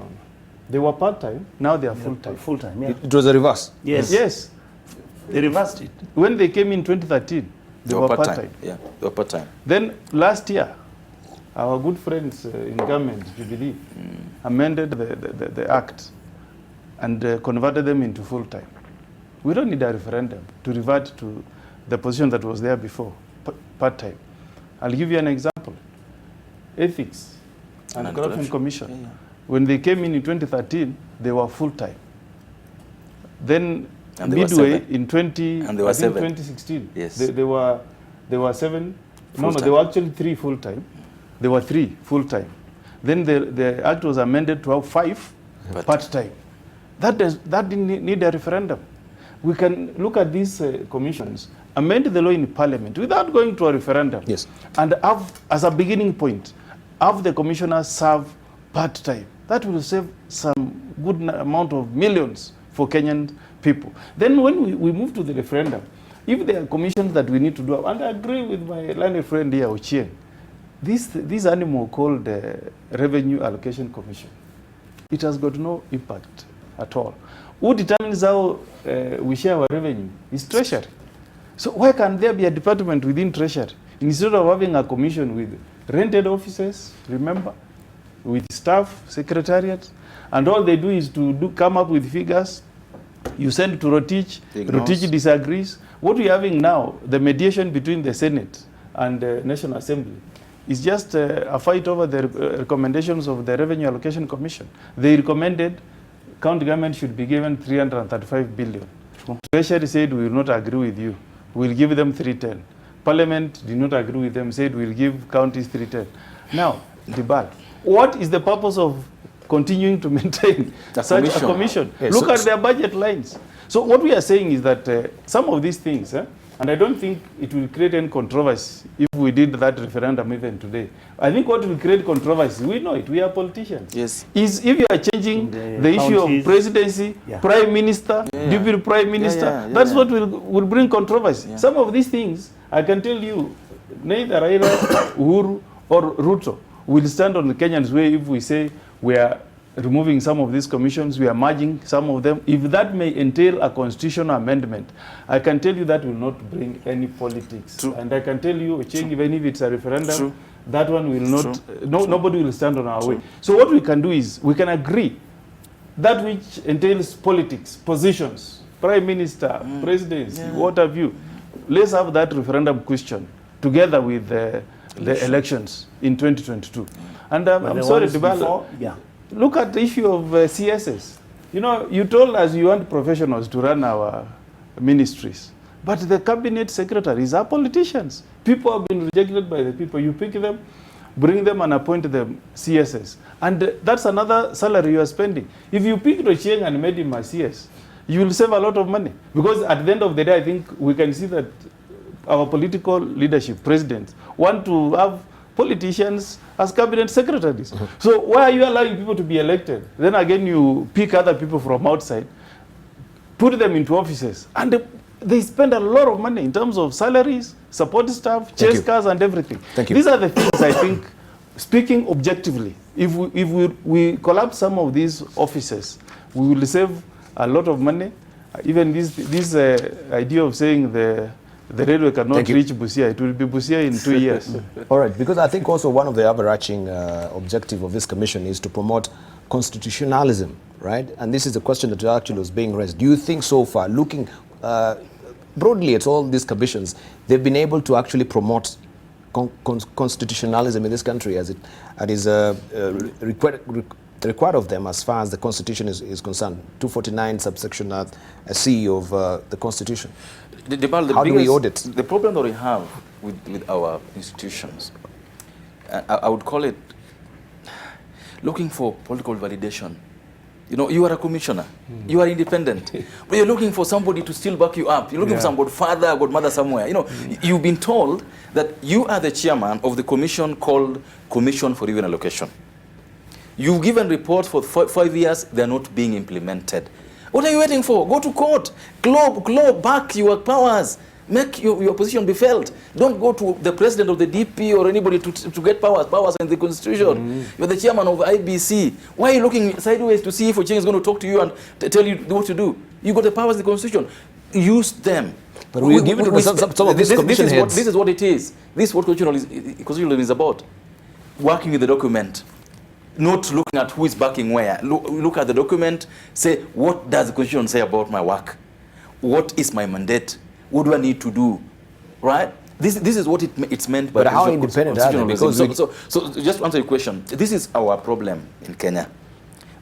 B: They were part-time, now they are full-time.
C: Full-time, yeah.
A: it was a reverse.
C: Yes.
B: Yes.
C: They reversed it.
B: When they came in 2013, they were part-time.
D: Yeah, they were part-time.
B: Then last year, our good friends in government, Jubilee, amended the act and converted them into full-time. We don't need a referendum to revert to the position that was there before, part-time. I'll give you an example. Ethics and Corruption Commission.
D: Yeah.
B: When they came in 2013, they were full-time. Then
D: And they were
B: midway
D: 7.
B: in 2016,
D: Yes.
B: they were 7. No,
D: Full-time.
B: they were actually 3 full-time. They were 3 full-time. Then the act was amended to have 5 part-time. That didn't need a referendum. We can look at these commissions, amend the law in Parliament without going to a referendum.
A: Yes.
B: And have, as a beginning point, have the commissioners serve part-time. That will save some good amount of millions for Kenyan people. Then when we move to the referendum, if there are commissions that we need to do, and I agree with my learned friend here, Ochieng, this animal called the Revenue Allocation Commission, it has got no impact at all. Who determines how we share our revenue is Treasury. So why can't there be a department within Treasury instead of having a commission with rented offices, remember, with staff, secretariat, and all they do is to come up with figures. You send to Rotich, Rotich disagrees. What we're having now, the mediation between the Senate and the National Assembly, is just a fight over the recommendations of the Revenue Allocation Commission. They recommended county government should be given 335 billion. Treasury said we will not agree with you. We'll give them 310. Parliament did not agree with them, said we'll give counties 310. Now, Dibal, what is the purpose of continuing to maintain such a commission?
A: Yes,
B: Look at their budget lines. So what we are saying is that some of these things, and I don't think it will create any controversy if we did that referendum even today. I think what will create controversy, we know it, we are politicians,
D: Yes.
B: is if you are changing the issue of presidency, prime minister, deputy prime minister, that's what will bring controversy.
D: Yeah.
B: Some of these things, I can tell you, neither Raila, Uhuru, or Ruto will stand on the Kenyans' way if we say we are removing some of these commissions, we are merging some of them. If that may entail a constitutional amendment, I can tell you that will not bring any politics.
D: True.
B: And I can tell you, even if it's a referendum,
D: True.
B: that one will not, nobody will stand on our way. So what we can do is, we can agree that which entails politics, positions, prime minister, presidency, what have you. Let's have that referendum question together with the elections in 2022. And I'm sorry, Dibala, look at the issue of CSS. You know, you told us you want professionals to run our ministries, but the cabinet secretaries are politicians. People have been rejected by the people. You pick them, bring them and appoint them CSS. And that's another salary you are spending. If you pick Rochieng and made him a CS, you will save a lot of money. Because at the end of the day, I think we can see that our political leadership, presidents, want to have politicians as cabinet secretaries. So why are you allowing people to be elected? Then again, you pick other people from outside, put them into offices, and they spend a lot of money in terms of salaries, support staff, chase cars, and everything. These are the things I think, speaking objectively, if we collapse some of these offices, we will save a lot of money. Even this idea of saying the railway cannot reach Busia, it will be Busia in 2 years.
A: All right, because I think also one of the overarching objective of this commission is to promote constitutionalism, right? And this is the question that actually was being raised. Do you think so far, looking broadly at all these commissions, they've been able to actually promote constitutionalism in this country as it is required of them as far as the Constitution is concerned? 249 subsection C of the Constitution. How do we audit?
D: The problem that we have with our institutions, I would call it looking for political validation. You know, you are a commissioner, you are independent, but you're looking for somebody to still back you up. You're looking for some godfather, godmother somewhere. You know, you've been told that you are the chairman of the commission called Commission for Revenue Allocation. You've given reports for 5 years, they're not being implemented. What are you waiting for? Go to court, claw back your powers, make your position be felt. Don't go to the president of the DP or anybody to get powers. Powers in the Constitution. You're the chairman of IEBC. Why are you looking sideways to see if Ochieng is going to talk to you and tell you what to do? You got the powers in the Constitution. Use them.
A: But we give it to some of these commission heads.
D: This is what it is. This is what constitutionalism is about. Working with the document. Not looking at who is backing where. Look at the document, say, what does the Constitution say about my work? What is my mandate? What do I need to do? Right? This is what it's meant by.
A: But how independent are they? Because
D: so just to answer your question, this is our problem in Kenya,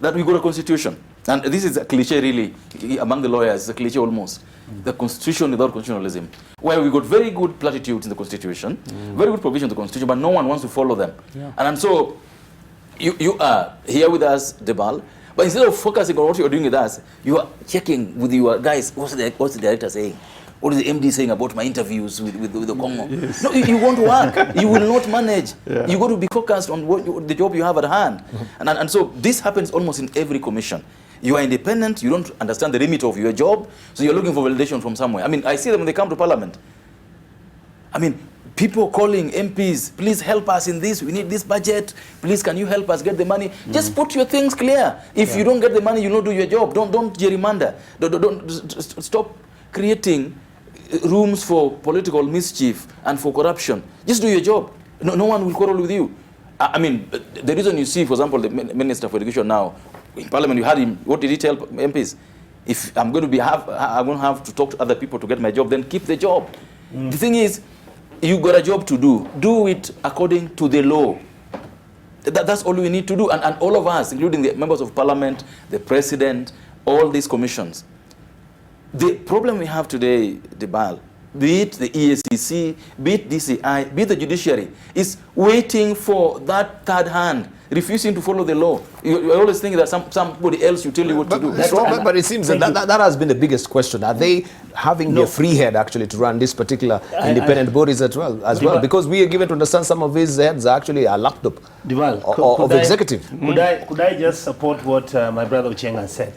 D: that we got a constitution. And this is a cliche really, among the lawyers, it's a cliche almost. The constitution without constitutionalism. Where we got very good platitudes in the constitution, very good provisions in the constitution, but no one wants to follow them. And so, you are here with us, Debal, but instead of focusing on what you're doing with us, you are checking with your guys, what's the director saying? What is the MD saying about my interviews with the Congo? Yes. No, you want to work. You will not manage. You got to be focused on the job you have at hand. And so this happens almost in every commission. You are independent, you don't understand the limit of your job, so you're looking for validation from somewhere. I mean, I see them when they come to parliament. I mean, people calling MPs, please help us in this, we need this budget, please can you help us get the money? Just put your things clear. If you don't get the money, you don't do your job. Don't gerrymander. Don't stop creating rooms for political mischief and for corruption. Just do your job. No one will quarrel with you. I mean, the reason you see, for example, the Minister for Education now, in Parliament, you had him, what did he tell MPs? If I'm going to have to talk to other people to get my job, then keep the job. The thing is, you got a job to do. Do it according to the law. That's all we need to do. And all of us, including the members of Parliament, the President, all these commissions. The problem we have today, Debal, be it the EACC, be it DCI, be it the judiciary, is waiting for that third hand, refusing to follow the law. You always think that somebody else will tell you what to do. That's wrong.
A: But it seems that has been the biggest question. Are they having their free head actually to run this particular independent bodies as well? Because we are given to understand some of these heads are actually a laptop of executive.
C: Could I just support what my brother Ochieng has said?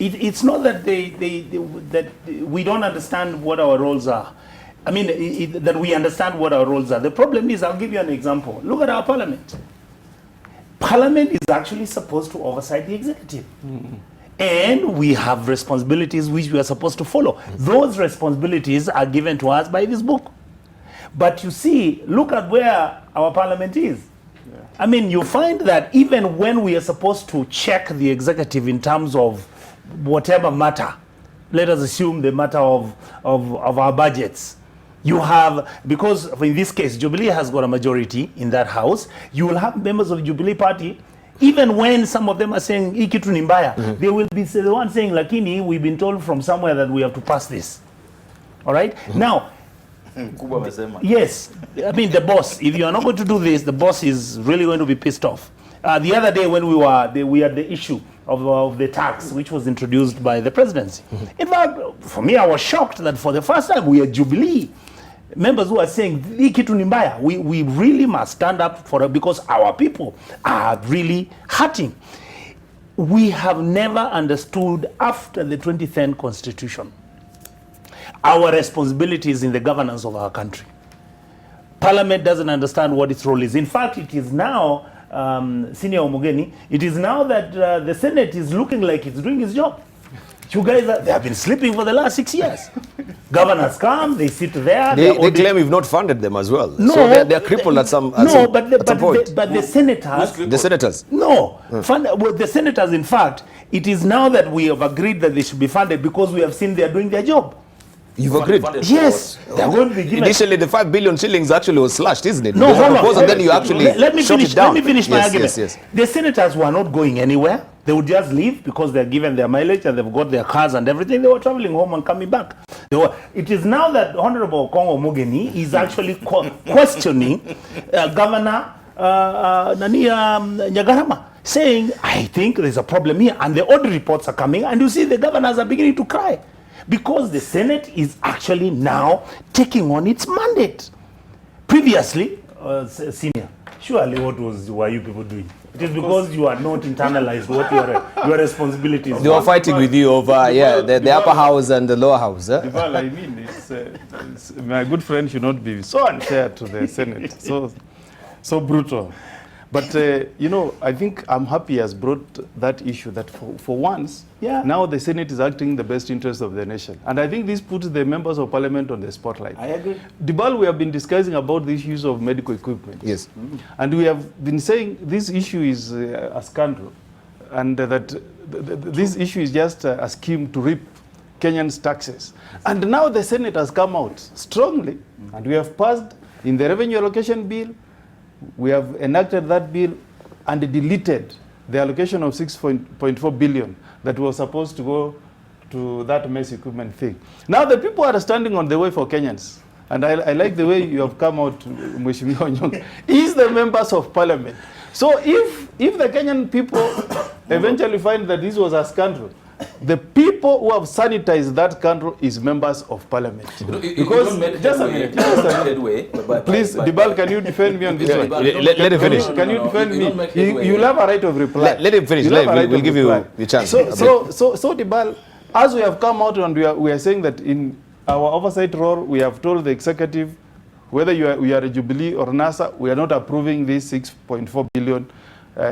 C: It's not that that we don't understand what our roles are. I mean, that we understand what our roles are. The problem is, I'll give you an example. Look at our parliament. Parliament is actually supposed to oversight the executive. And we have responsibilities which we are supposed to follow. Those responsibilities are given to us by this book. But you see, look at where our parliament is. I mean, you find that even when we are supposed to check the executive in terms of whatever matter, let us assume the matter of our budgets, you have, because in this case, Jubilee has got a majority in that house, you will have members of the Jubilee party, even when some of them are saying, "Hii kitu ni mbaya," they will be the one saying, "Lakini, we've been told from somewhere that we have to pass this." All right? Now, yes, I mean, the boss, if you are not going to do this, the boss is really going to be pissed off. The other day when we had the issue of the tax, which was introduced by the presidency. In fact, for me, I was shocked that for the first time we had Jubilee members who are saying, "Hii kitu ni mbaya." We really must stand up for it because our people are really hurting. We have never understood after the 2010 Constitution our responsibilities in the governance of our country. Parliament doesn't understand what its role is. In fact, it is now, Senior Omogeni, it is now that the Senate is looking like it's doing its job. You guys, they have been sleeping for the last 6 years. Governors come, they sit there.
A: They claim we've not funded them as well.
C: No,
A: so they're crippled at some point.
C: But the senators.
A: The senators.
C: No, well, the senators, in fact, it is now that we have agreed that they should be funded because we have seen they are doing their job.
A: You've agreed?
C: Yes. They are going to be given.
A: Initially, the 5 billion shillings actually was slashed, isn't it?
C: No, hold on.
A: And then you actually
C: let me
A: shut
C: finish.
A: it down.
C: Let me finish my argument.
A: Yes.
C: The senators were not going anywhere. They would just leave because they're given their mileage and they've got their cars and everything. They were traveling home and coming back. It is now that Honorable Kongo Mogeni is actually questioning Governor Nyagarama, saying, "I think there's a problem here," and the audit reports are coming, and you see the governors are beginning to cry because the Senate is actually now taking on its mandate. Previously, Senior, surely what were you people doing? It is because you are not internalized what your responsibilities are.
A: They were fighting with you over the upper house and the lower house.
B: Well, I mean, my good friend should not be so unfair to the Senate, so brutal. But, you know, I think I'm happy he has brought that issue that for once, now the Senate is acting in the best interest of the nation. And I think this puts the members of parliament on the spotlight.
C: I agree.
B: Dibal, we have been discussing about the issues of medical equipment.
A: Yes.
B: And we have been saying this issue is a scandal and that this issue is just a scheme to reap Kenyans' taxes. And now the Senate has come out strongly and we have passed in the revenue allocation bill. We have enacted that bill and deleted the allocation of 6.4 billion that was supposed to go to that mess equipment thing. Now the people are standing on the way for Kenyans. And I like the way you have come out, Mheshimiwa Onyonga. Is the members of parliament. So if the Kenyan people eventually find that this was a scandal, the people who have sanitized that scandal is members of parliament. Because just a minute, please, Dibal, can you defend me on this one?
A: Let him finish.
B: Can you defend me? You'll have a right of reply.
A: Let him finish. We'll give you the chance.
B: So Dibal, as we have come out and we are saying that in our oversight role, we have told the executive, whether we are a Jubilee or NASA, we are not approving this 6.4 billion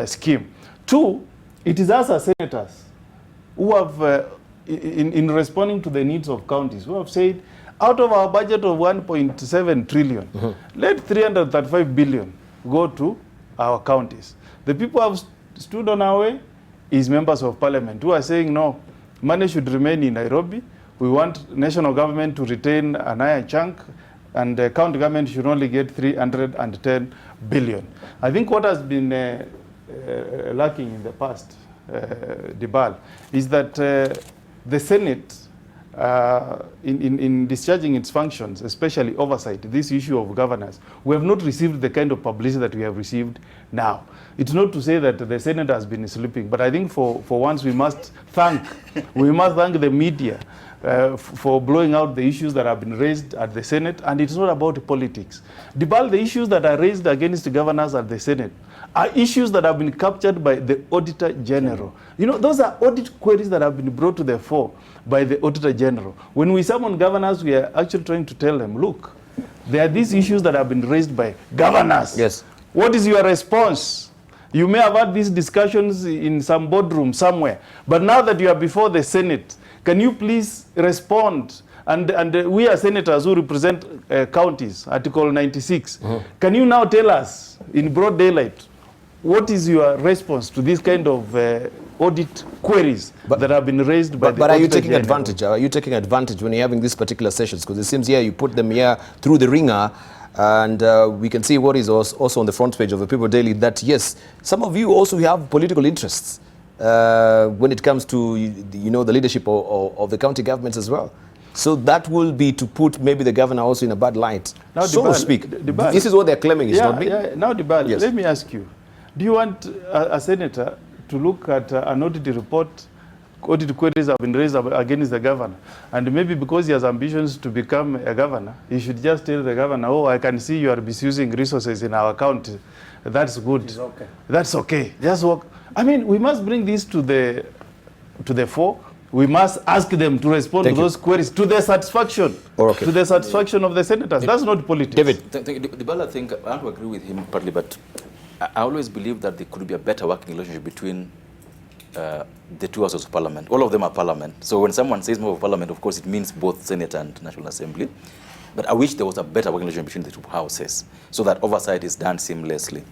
B: scheme. Two, it is us as senators who have, in responding to the needs of counties, who have said, out of our budget of 1.7 trillion, let 335 billion go to our counties. The people who have stood on our way is members of parliament who are saying, no, money should remain in Nairobi. We want national government to retain an higher chunk, and the county government should only get 310 billion. I think what has been lacking in the past, Dibal, is that the Senate, in discharging its functions, especially oversight, this issue of governance, we have not received the kind of publicity that we have received now. It's not to say that the Senate has been sleeping, but I think for once we must thank the media for blowing out the issues that have been raised at the Senate, and it's not about politics. Dibal, the issues that are raised against the governors at the Senate are issues that have been captured by the Auditor General. You know, those are audit queries that have been brought to the fore by the Auditor General. When we summon governors, we are actually trying to tell them, look, there are these issues that have been raised by governors.
A: Yes.
B: What is your response? You may have had these discussions in some boardroom somewhere, but now that you are before the Senate, can you please respond? And we are senators who represent counties, Article 96. Can you now tell us in broad daylight. What is your response to this kind of audit queries that have been raised by the
A: But are you taking
B: General?
A: advantage? Are you taking advantage when you're having these particular sessions? Because it seems here you put them here through the ringer, and we can see what is also on the front page of the People Daily, that yes, some of you also have political interests when it comes to the leadership of the county governments as well. So that will be to put maybe the governor also in a bad light,
B: Now,
A: so to speak. This is what they're claiming, it's not me.
B: Now, Dibal,
A: Yes.
B: let me ask you, do you want a senator to look at an audit report, audit queries have been raised against the governor, and maybe because he has ambitions to become a governor, he should just tell the governor, oh, I can see you are misusing resources in our county. That's good.
C: It's okay.
B: That's okay. Just work. I mean, we must bring this to the fore. We must ask them to respond
A: Thank
B: to
A: you.
B: those queries to their satisfaction,
A: Okay.
B: to the satisfaction of the senators. That's not politics.
A: David.
D: Dibala, I think I want to agree with him partly, but I always believe that there could be a better working relationship between the two houses of parliament. All of them are parliament. So when someone says more of parliament, of course, it means both Senate and National Assembly. But I wish there was a better working relationship between the two houses so that oversight is done seamlessly,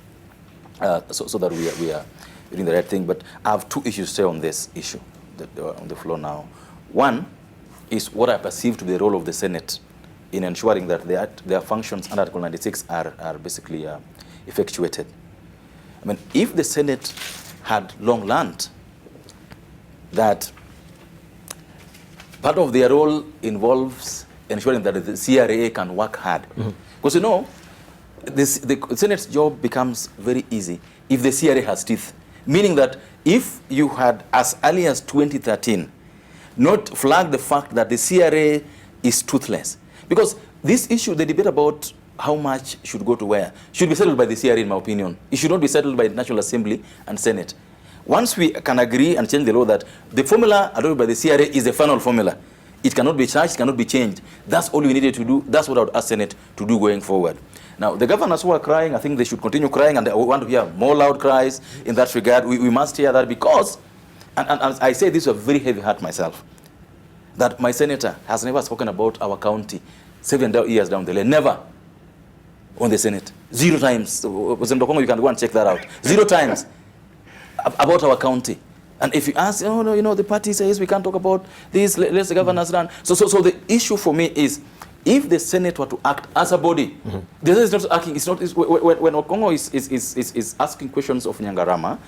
D: so that we are doing the right thing. But I have two issues to say on this issue that are on the floor now. One is what I perceive to be the role of the Senate in ensuring that their functions under Article 96 are basically effectuated. I mean, if the Senate had long learned that part of their role involves ensuring that the CRA can work hard. Because the Senate's job becomes very easy if the CRA has teeth. Meaning that if you had, as early as 2013, not flagged the fact that the CRA is toothless. Because this issue, the debate about how much should go to where, should be settled by the CRA, in my opinion. It should not be settled by the National Assembly and Senate. Once we can agree and change the law that the formula adopted by the CRA is the final formula, it cannot be changed, it cannot be changed. That's all we needed to do. That's what I would ask Senate to do going forward. Now, the governors who are crying, I think they should continue crying, and I want to hear more loud cries in that regard. We must hear that because, and I say this with a very heavy heart myself, that my senator has never spoken about our county 7 years down the lane. Never. On the Senate. 0 times. President Okongo, you can go and check that out. 0 times about our county. And if you ask, oh, no, the party says we can't talk about this, let the governors run. So the issue for me is, if the Senate were to act as a body, the Senate is not acting. It's not when Okongo is asking questions of Nyangarama,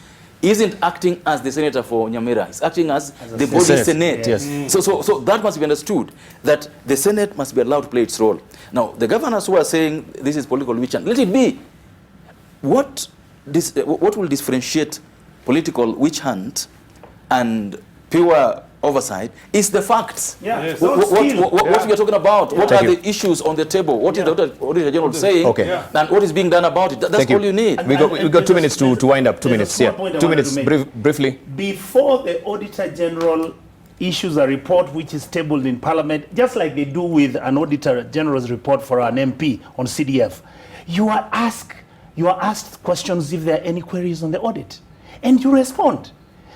D: isn't acting as the senator for Nyamira. He's acting as the body Senate.
A: Yes.
D: So that must be understood, that the Senate must be allowed to play its role. Now, the governors who are saying this is political witch hunt, let it be. What will differentiate political witch hunt and pure oversight is the facts.
C: Yeah. Yes.
D: What we are talking about, what
A: Thank
D: are
A: you.
D: the issues on the table, what is the Auditor General saying,
A: Okay. Yeah.
D: and what is being done about it. That's
A: Thank
D: all you need.
A: We got 2 minutes to wind up. 2 minutes, yeah. 2 minutes, briefly.
C: Before the Auditor General issues a report which is tabled in Parliament, just like they do with an Auditor General's report for an MP on CDF, you are asked questions if there are any queries on the audit, and you respond.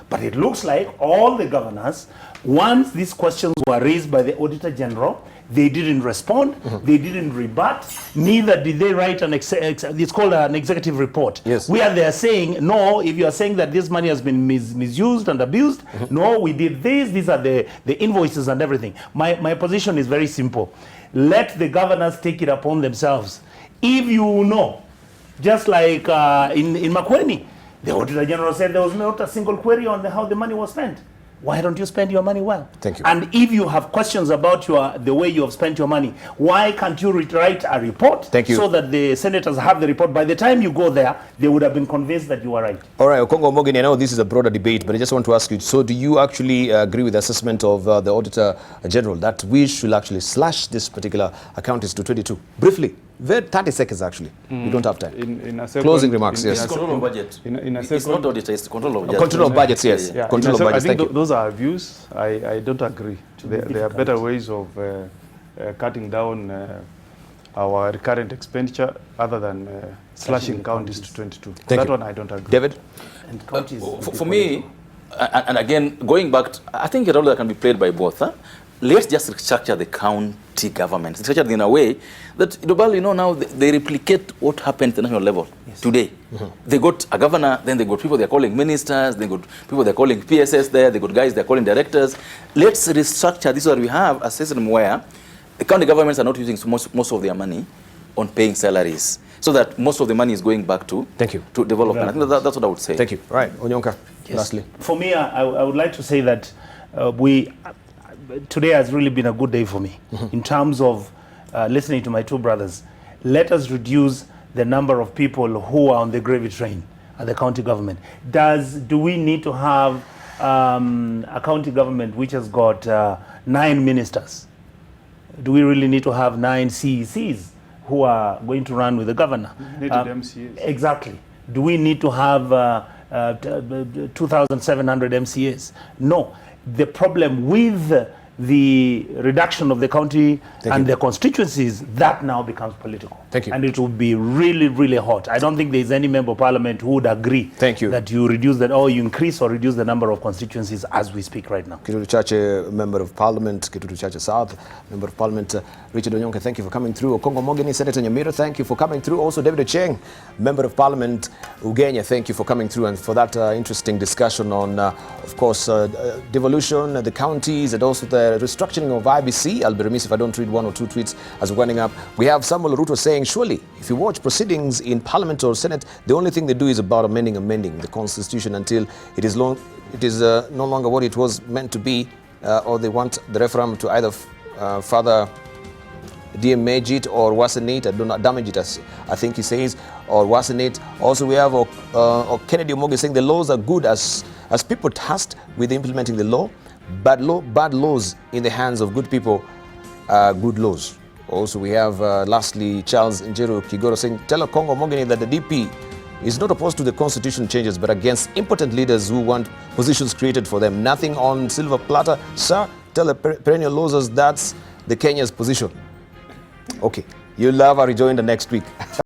C: But it looks like all the governors, once these questions were raised by the Auditor General, they didn't respond, they didn't rebut, neither did they write it's called an executive report.
A: Yes.
C: Where they are saying, no, if you are saying that this money has been misused and abused, no, we did this, these are the invoices and everything. My position is very simple. Let the governors take it upon themselves. If you know, just like in Makueni, the Auditor General said there was not a single query on how the money was spent. Why don't you spend your money well?
A: Thank you.
C: And if you have questions about the way you have spent your money, why can't you write a report?
A: Thank you.
C: So that the senators have the report. By the time you go there, they would have been convinced that you are right.
A: All right, Okongo Mogini, I know this is a broader debate, but I just want to ask you, so do you actually agree with the assessment of the Auditor General that we should actually slash this particular account to 22? Briefly, 30 seconds actually. We don't have time.
B: In a second,
A: Closing remarks, yes.
D: It's control of budget.
B: In a
D: It's
B: second,
D: not auditor, it's control of budget.
A: Control of budgets, yes.
B: Yeah,
A: Control of budgets,
B: I think
A: thank you.
B: those are views. I don't agree. There are better ways of cutting down our recurrent expenditure other than slashing counties to 22.
A: Thank
B: that
A: you.
B: one I don't agree.
A: David?
C: And counties
D: For me, and again, going back, I think a role that can be played by both. let's just restructure the county government. Restructure it in a way that, now they replicate what happened at the national level today. They got a governor, then they got people they're calling ministers, they got people they're calling PSS there, they got guys they're calling directors. Let's restructure this so that we have a system where the county governments are not using most of their money on paying salaries, so that most of the money is going back to development. I think that's what I would say.
A: Thank you. Right, Onyonka, lastly.
C: For me, I would like to say that today has really been a good day for me in terms of listening to my two brothers. Let us reduce the number of people who are on the gravy train at the county government. Do we need to have a county government which has got 9 ministers? Do we really need to have 9 CECs who are going to run with the governor?
B: MCAs.
C: Exactly. Do we need to have 2,700 MCAs? No. The problem with the reduction of the county the constituencies, that now becomes political.
A: Thank you.
C: And it will be really, really hot. I don't think there's any member of parliament who would agree that you reduce that, or you increase or reduce the number of constituencies as we speak right now.
A: Kitutu Chache, Member of Parliament, Kitutu Chache South, Member of Parliament, Richard Onyonka, thank you for coming through. Okongo Mogeni, Senator Nyamira, thank you for coming through. Also, David Ocheng, Member of Parliament, Ugenya, thank you for coming through and for that interesting discussion on, of course, devolution, the counties, and also the restructuring of IEBC. I'll be remiss if I don't read 1 or 2 tweets as we're winding up. We have Samuel Ruto saying, surely, if you watch proceedings in Parliament or Senate, the only thing they do is about amending the Constitution until it is no longer what it was meant to be, or they want the referendum to either further damage it or worsen it. I don't know, damage it, as I think he says, or worsen it. Also, we have Kennedy Omoge saying the laws are good as people tasked with implementing the law. Bad laws in the hands of good people are good laws. Also, we have lastly Charles Njeru Kigoro saying, tell Okongo Mogeni that the DP is not opposed to the constitution changes, but against impotent leaders who want positions created for them. Nothing on silver platter. Sir, tell the perennial losers that's the Kenya's position. Okay, you'll have a rejoinder next week.